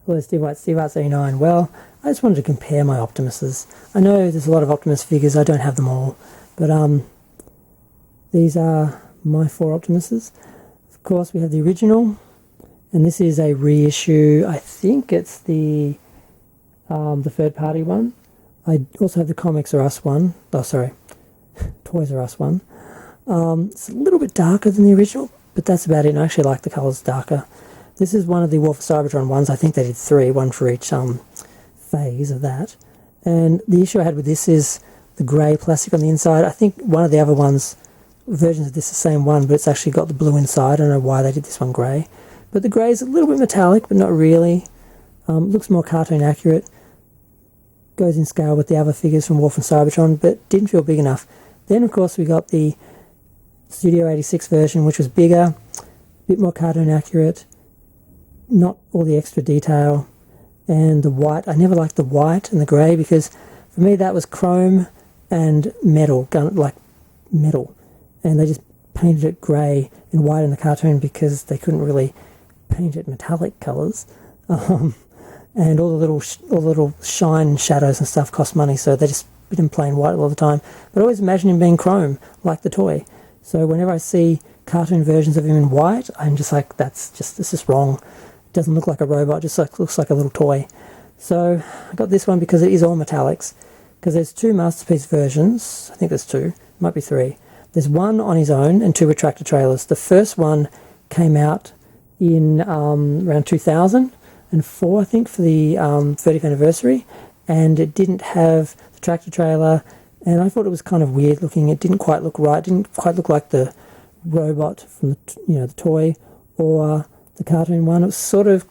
Hello Steve White, Steve Arts 89. Well, I just wanted to compare my Optimuses. I know there's a lot of Optimus figures, I don't have them all, but these are my 4 Optimuses. Of course we have the original, and this is a reissue. I think it's the third party one. I also have the Comics R Us one. Oh, sorry, Toys R Us one. It's a little bit darker than the original, but that's about it, and I actually like the colours darker. This is one of the War for Cybertron ones. I think they did 3, one for each phase of that. And the issue I had with this is the grey plastic on the inside. I think one of the other ones, versions of this, the same one, but it's actually got the blue inside. I don't know why they did this one grey. But the grey is a little bit metallic, but not really. Looks more cartoon accurate. Goes in scale with the other figures from War for Cybertron, but didn't feel big enough. Then, of course, we got the Studio 86 version, which was bigger, a bit more cartoon accurate. Not all the extra detail, and the white. I never liked the white and the grey because for me that was chrome and metal, like metal, and they just painted it grey and white in the cartoon because they couldn't really paint it metallic colours, and all the little shine and shadows and stuff cost money, so they just put him plain white all the time. But I always imagine him being chrome like the toy, so whenever I see cartoon versions of him in white, I'm just like, this is wrong. Doesn't look like a robot, just looks like a little toy. So I got this one because it is all metallics, because there's 2 Masterpiece versions. I think there's 2, might be 3. There's one on his own and 2 with tractor trailers. The first one came out in around 2004, I think, for the 30th anniversary, and it didn't have the tractor trailer, and I thought it was kind of weird looking. It didn't quite look right. It didn't quite look like the robot from the toy or the cartoon one. It was sort of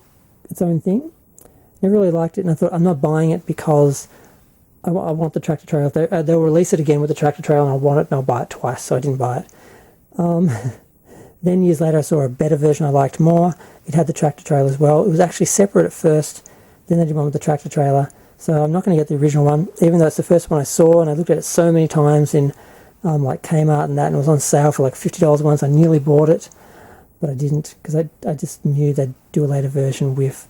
its own thing. Never really liked it, and I thought, I'm not buying it because I want the tractor trailer. They'll release it again with the tractor trailer, and I want it, and I'll buy it twice, so I didn't buy it. Then years later I saw a better version I liked more. It had the tractor trailer as well. It was actually separate at first, then they did one with the tractor trailer. So I'm not going to get the original one, even though it's the first one I saw, and I looked at it so many times in like Kmart and that, and it was on sale for like $50 once. I nearly bought it, but I didn't, because I just knew they'd do a later version with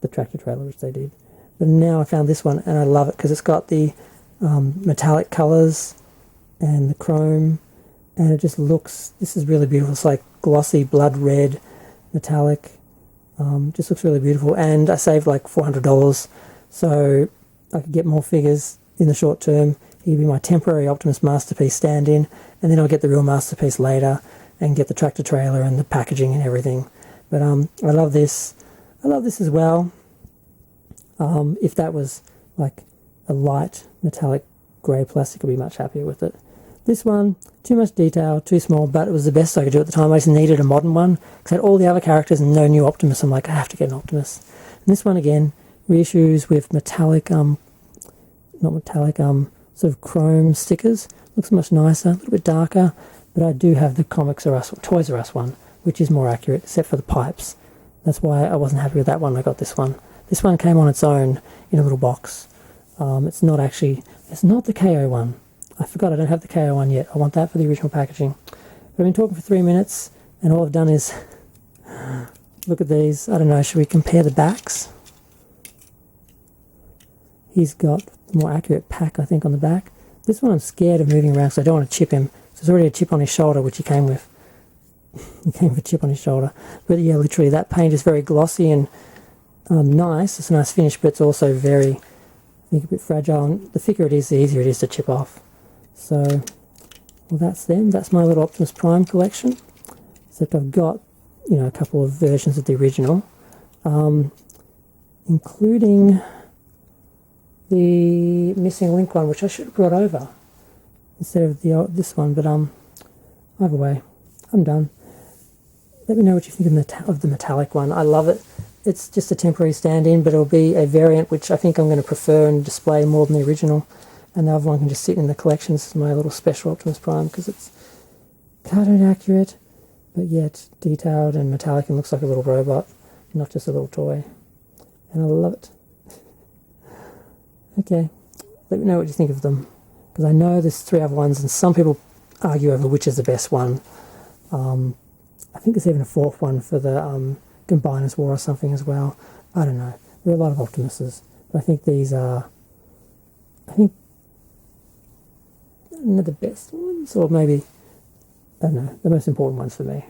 the tractor trailer, which they did. But now I found this one, and I love it, because it's got the metallic colours and the chrome, and it just looks, this is really beautiful. It's like glossy blood red metallic. Just looks really beautiful, and I saved like $400, so I could get more figures in the short term. He'd be my temporary Optimus Masterpiece stand-in, and then I'll get the real Masterpiece later and get the tractor trailer and the packaging and everything. But I love this. I love this as well. If that was like a light metallic grey plastic, I'd be much happier with it. This one, too much detail, too small, but it was the best I could do at the time. I just needed a modern one, because I had all the other characters and no new Optimus. I'm like, I have to get an Optimus. And this one again, reissues with metallic, not metallic, sort of chrome stickers. Looks much nicer, a little bit darker. But I do have the Comics R Us, Toys R Us one, which is more accurate, except for the pipes. That's why I wasn't happy with that one. I got this one. This one came on its own in a little box. It's not the KO one. I forgot I don't have the KO one yet. I want that for the original packaging. But I've been talking for 3 minutes, and all I've done is look at these. I don't know, should we compare the backs? He's got a more accurate pack, I think, on the back. This one I'm scared of moving around, so I don't want to chip him. There's already a chip on his shoulder, which he came with. He came with a chip on his shoulder. But yeah, literally, that paint is very glossy and nice. It's a nice finish, but it's also very, I think, a bit fragile. And the thicker it is, the easier it is to chip off. So, well, that's them. That's my little Optimus Prime collection. Except I've got, a couple of versions of the original, including the Missing Link one, which I should have brought over instead of this one, but either way, I'm done. Let me know what you think of the metallic one. I love it. It's just a temporary stand-in, but it'll be a variant which I think I'm going to prefer and display more than the original, and the other one can just sit in the collection. This is my little special Optimus Prime, because it's cartoon accurate, but yet detailed and metallic and looks like a little robot, not just a little toy, and I love it. Okay, let me know what you think of them, because I know there's 3 other ones, and some people argue over which is the best one. I think there's even a 4th one for the Combiners War or something as well. I don't know. There are a lot of Optimuses, but I think these are, I think, not the best ones, or maybe, I don't know, the most important ones for me.